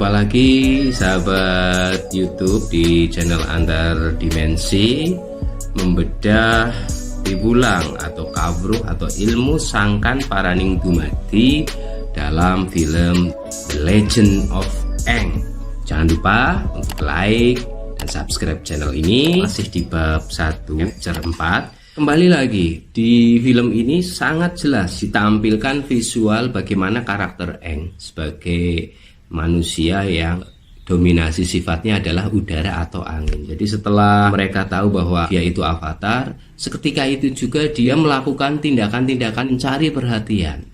Jumpa lagi sahabat YouTube di channel Antar Dimensi, membedah piwulang atau kawruh atau ilmu sangkan paraning dumadi dalam film The Legend of Aang. Jangan lupa untuk like dan subscribe channel ini. Masih di bab 1 chapter 4. Kembali lagi, di film ini sangat jelas ditampilkan visual bagaimana karakter Aang sebagai manusia yang dominasi sifatnya adalah udara atau angin. Jadi setelah mereka tahu bahwa dia itu avatar, seketika itu juga dia melakukan tindakan-tindakan mencari perhatian.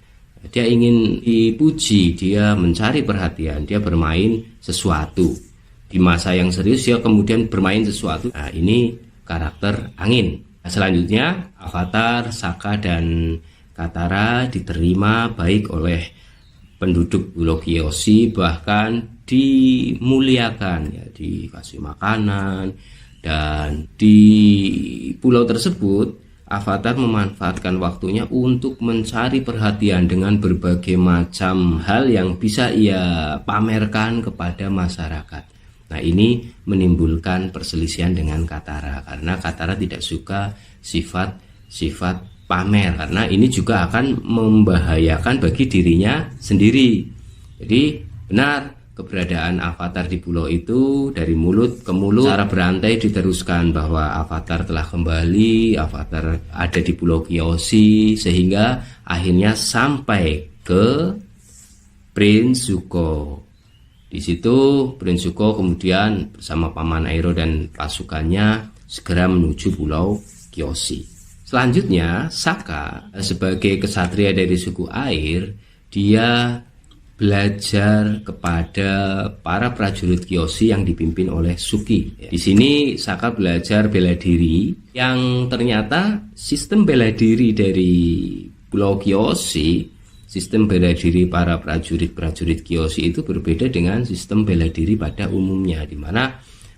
Dia ingin dipuji, dia mencari perhatian, dia bermain sesuatu. Di masa yang serius dia kemudian bermain sesuatu. Nah, ini karakter angin. Nah, selanjutnya avatar Sokka dan Katara diterima baik oleh penduduk Pulau Kyoshi, bahkan dimuliakan, ya, dikasih makanan. Dan di pulau tersebut avatar memanfaatkan waktunya untuk mencari perhatian dengan berbagai macam hal yang bisa ia pamerkan kepada masyarakat. Nah, ini menimbulkan perselisihan dengan Katara karena Katara tidak suka sifat pamer, karena ini juga akan membahayakan bagi dirinya sendiri. Jadi benar keberadaan avatar di pulau itu, dari mulut ke mulut secara berantai diteruskan bahwa avatar telah kembali, avatar ada di Pulau Kyoshi, sehingga akhirnya sampai ke Prince Zuko. Di situ Prince Zuko kemudian bersama Paman Airo dan pasukannya segera menuju Pulau Kyoshi. Selanjutnya, Sokka sebagai kesatria dari suku air, dia belajar kepada para prajurit Kyoshi yang dipimpin oleh Suki. Di sini Sokka belajar bela diri, yang ternyata sistem bela diri dari Pulau Kyoshi, sistem bela diri para prajurit Kyoshi itu berbeda dengan sistem bela diri pada umumnya, di mana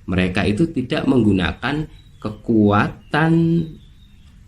mereka itu tidak menggunakan kekuatan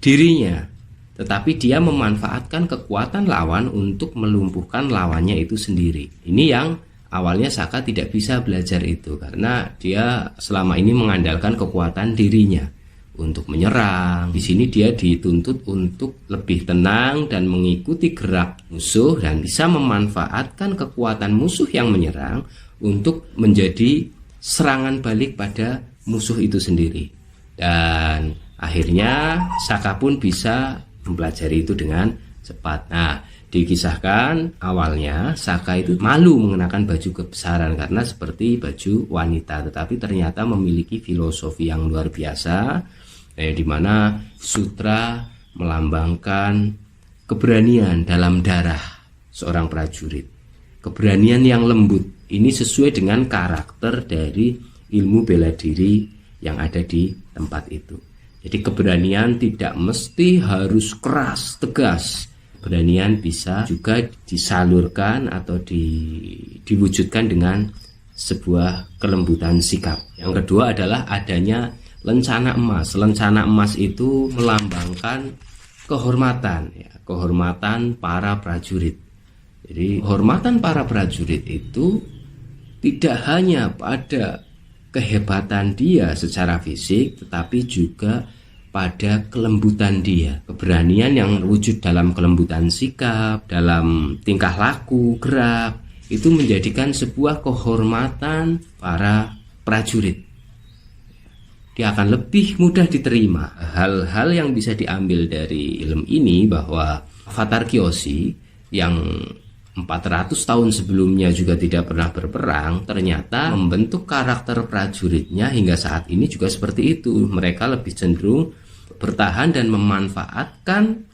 dirinya, tetapi dia memanfaatkan kekuatan lawan untuk melumpuhkan lawannya itu sendiri. Ini yang awalnya Sokka tidak bisa belajar itu, karena dia selama ini mengandalkan kekuatan dirinya untuk menyerang. Di sini dia dituntut untuk lebih tenang dan mengikuti gerak musuh dan bisa memanfaatkan kekuatan musuh yang menyerang untuk menjadi serangan balik pada musuh itu sendiri. Dan akhirnya Sokka pun bisa mempelajari itu dengan cepat. Nah, dikisahkan awalnya Sokka itu malu mengenakan baju kebesaran karena seperti baju wanita, tetapi ternyata memiliki filosofi yang luar biasa, di mana sutra melambangkan keberanian dalam darah seorang prajurit. Keberanian yang lembut. Ini sesuai dengan karakter dari ilmu bela diri yang ada di tempat itu. Jadi keberanian tidak mesti harus keras, tegas. Keberanian bisa juga disalurkan atau diwujudkan dengan sebuah kelembutan sikap. Yang kedua adalah adanya lencana emas. Lencana emas itu melambangkan kehormatan, ya, kehormatan para prajurit. Jadi kehormatan para prajurit itu tidak hanya pada kehebatan dia secara fisik, tetapi juga pada kelembutan dia. Keberanian yang wujud dalam kelembutan sikap, dalam tingkah laku, gerak, itu menjadikan sebuah kehormatan para prajurit. Dia akan lebih mudah diterima. Hal-hal yang bisa diambil dari film ini bahwa avatar Kyoshi yang 400 tahun sebelumnya juga tidak pernah berperang, ternyata membentuk karakter prajuritnya hingga saat ini juga seperti itu. Mereka lebih cenderung bertahan dan memanfaatkan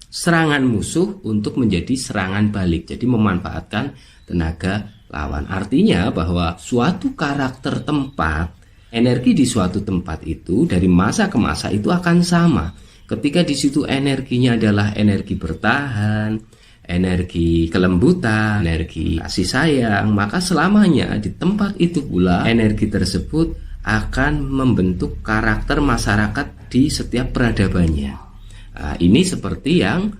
serangan musuh untuk menjadi serangan balik. Jadi memanfaatkan tenaga lawan. Artinya bahwa suatu karakter tempat, energi di suatu tempat itu dari masa ke masa itu akan sama. Ketika di situ energinya adalah energi bertahan, energi kelembutan, energi kasih sayang, maka selamanya di tempat itu pula energi tersebut akan membentuk karakter masyarakat di setiap peradabannya. Nah, ini seperti yang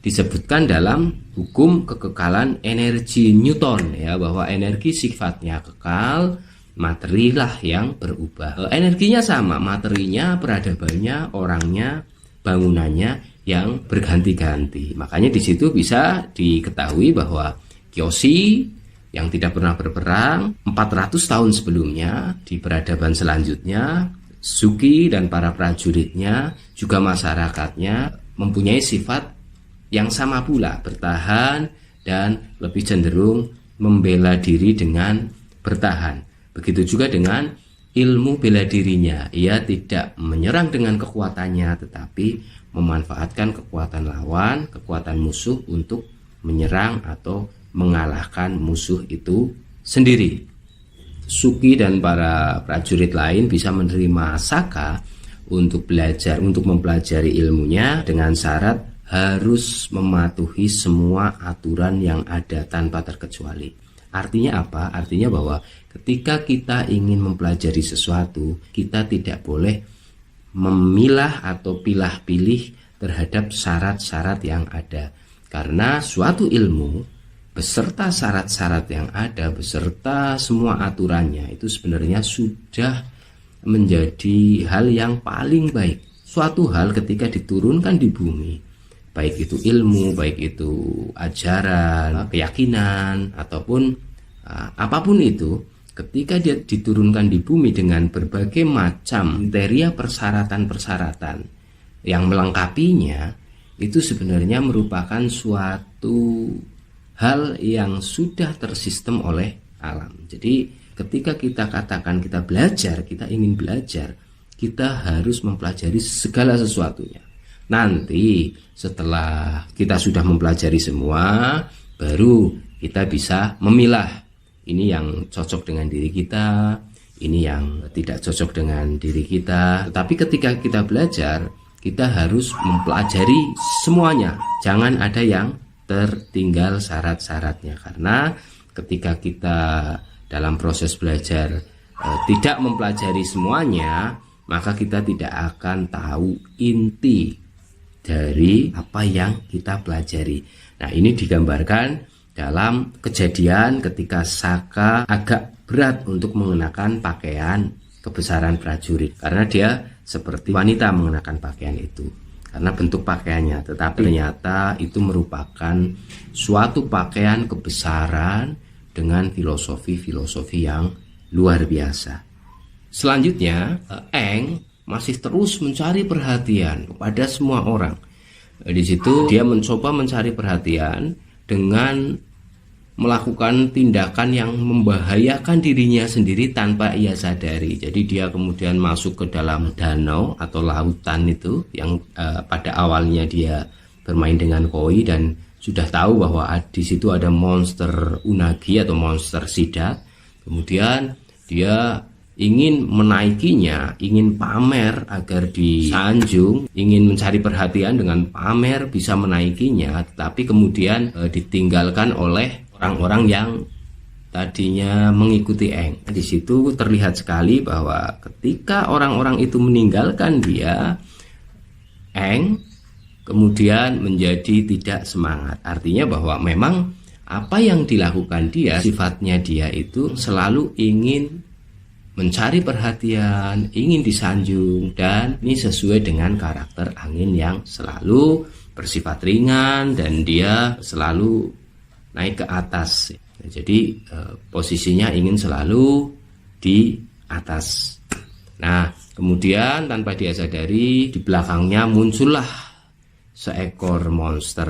disebutkan dalam hukum kekekalan energi Newton ya, bahwa energi sifatnya kekal, materilah yang berubah. Energinya sama, materinya, peradabannya, orangnya, bangunannya yang berganti-ganti. Makanya di situ bisa diketahui bahwa Kyoshi yang tidak pernah berperang 400 tahun sebelumnya, di peradaban selanjutnya Suki dan para prajuritnya juga masyarakatnya mempunyai sifat yang sama pula, bertahan dan lebih cenderung membela diri dengan bertahan. Begitu juga dengan ilmu bela dirinya, ia tidak menyerang dengan kekuatannya tetapi memanfaatkan kekuatan lawan, kekuatan musuh untuk menyerang atau mengalahkan musuh itu sendiri. Suki dan para prajurit lain bisa menerima Saka untuk belajar, untuk mempelajari ilmunya dengan syarat harus mematuhi semua aturan yang ada tanpa terkecuali. Artinya apa? Artinya bahwa ketika kita ingin mempelajari sesuatu, kita tidak boleh memilah atau pilah-pilih terhadap syarat-syarat yang ada. Karena suatu ilmu beserta syarat-syarat yang ada, beserta semua aturannya, itu sebenarnya sudah menjadi hal yang paling baik. Suatu hal ketika diturunkan di bumi, baik itu ilmu, baik itu ajaran, keyakinan, ataupun apapun itu, ketika dia diturunkan di bumi dengan berbagai macam kriteria persyaratan-persyaratan yang melengkapinya, itu sebenarnya merupakan suatu hal yang sudah tersistem oleh alam. Jadi ketika kita katakan kita belajar, kita ingin belajar, kita harus mempelajari segala sesuatunya. Nanti setelah kita sudah mempelajari semua, baru kita bisa memilah ini yang cocok dengan diri kita, ini yang tidak cocok dengan diri kita. Tetapi ketika kita belajar, kita harus mempelajari semuanya. Jangan ada yang tertinggal syarat-syaratnya, karena ketika kita dalam proses belajar tidak mempelajari semuanya, maka kita tidak akan tahu inti dari apa yang kita pelajari. Nah, ini digambarkan dalam kejadian ketika Saka agak berat untuk mengenakan pakaian kebesaran prajurit, karena dia seperti wanita mengenakan pakaian itu karena bentuk pakaiannya, tetapi ternyata itu merupakan suatu pakaian kebesaran dengan filosofi-filosofi yang luar biasa. Selanjutnya, Eng masih terus mencari perhatian kepada semua orang. Di situ dia mencoba mencari perhatian dengan melakukan tindakan yang membahayakan dirinya sendiri tanpa ia sadari. Jadi dia kemudian masuk ke dalam danau atau lautan itu yang pada awalnya dia bermain dengan koi dan sudah tahu bahwa di situ ada monster unagi atau monster sidat. Kemudian dia ingin menaikinya, ingin pamer agar disanjung, ingin mencari perhatian dengan pamer bisa menaikinya, tetapi kemudian ditinggalkan oleh orang-orang yang tadinya mengikuti Eng. Di situ terlihat sekali bahwa ketika orang-orang itu meninggalkan dia, Eng kemudian menjadi tidak semangat. Artinya bahwa memang apa yang dilakukan dia, sifatnya dia itu selalu ingin mencari perhatian, ingin disanjung, dan ini sesuai dengan karakter angin yang selalu bersifat ringan dan dia selalu naik ke atas. Jadi posisinya ingin selalu di atas. Nah, kemudian tanpa dia sadari di belakangnya muncullah seekor monster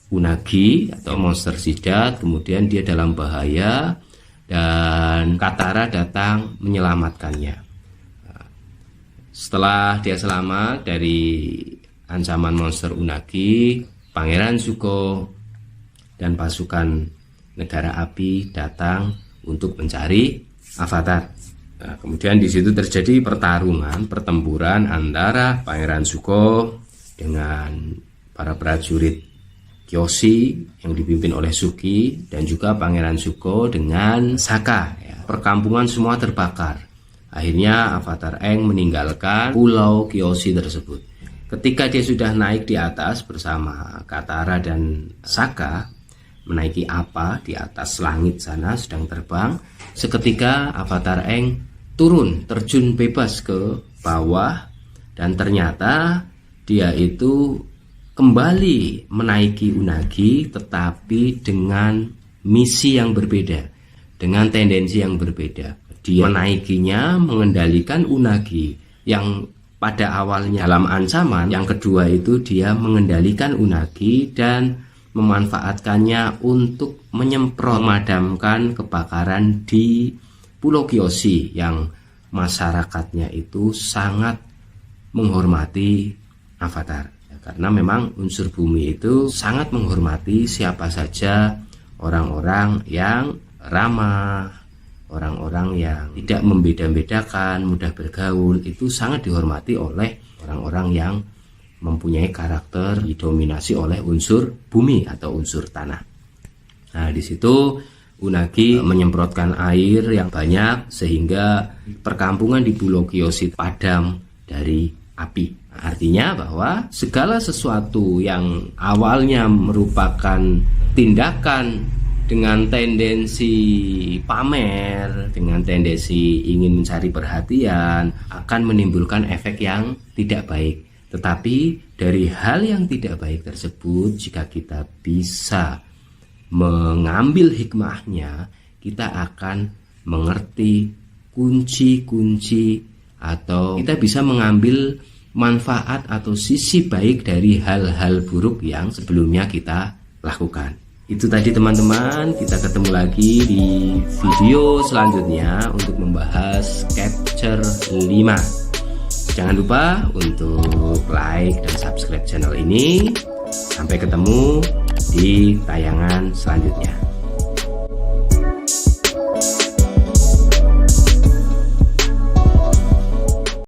unagi atau monster sidat. Kemudian dia dalam bahaya dan Katara datang menyelamatkannya. Setelah dia selamat dari ancaman monster unagi, Pangeran Zuko dan pasukan negara api datang untuk mencari Avatar. Nah, kemudian di situ terjadi pertempuran antara Pangeran Zuko dengan para prajurit Kyoshi yang dipimpin oleh Suki dan juga Pangeran Zuko dengan Saka. Perkampungan semua terbakar. Akhirnya Avatar Aang meninggalkan pulau Kyoshi tersebut. Ketika dia sudah naik di atas bersama Katara dan Sokka, menaiki apa di atas langit sana sedang terbang, seketika Avatar Aang turun, terjun bebas ke bawah, dan ternyata dia itu kembali menaiki Unagi, tetapi dengan misi yang berbeda, dengan tendensi yang berbeda. Dia menaikinya mengendalikan Unagi yang pada awalnya dalam ancaman, yang kedua itu dia mengendalikan Unagi dan memanfaatkannya untuk menyemprot, memadamkan kebakaran di Pulau Kyoshi yang masyarakatnya itu sangat menghormati Avatar. Karena memang unsur bumi itu sangat menghormati siapa saja orang-orang yang ramah, orang-orang yang tidak membeda-bedakan, mudah bergaul, itu sangat dihormati oleh orang-orang yang mempunyai karakter didominasi oleh unsur bumi atau unsur tanah. Nah, di situ Unagi menyemprotkan air yang banyak sehingga perkampungan di Pulau Kyoshi padam dari api. Artinya bahwa segala sesuatu yang awalnya merupakan tindakan dengan tendensi pamer, dengan tendensi ingin mencari perhatian, akan menimbulkan efek yang tidak baik. Tetapi dari hal yang tidak baik tersebut, jika kita bisa mengambil hikmahnya, kita akan mengerti kunci-kunci atau kita bisa mengambil manfaat atau sisi baik dari hal-hal buruk yang sebelumnya kita lakukan. Itu tadi teman-teman, kita ketemu lagi di video selanjutnya untuk membahas chapter 5. Jangan lupa untuk like dan subscribe channel ini. Sampai ketemu di tayangan selanjutnya.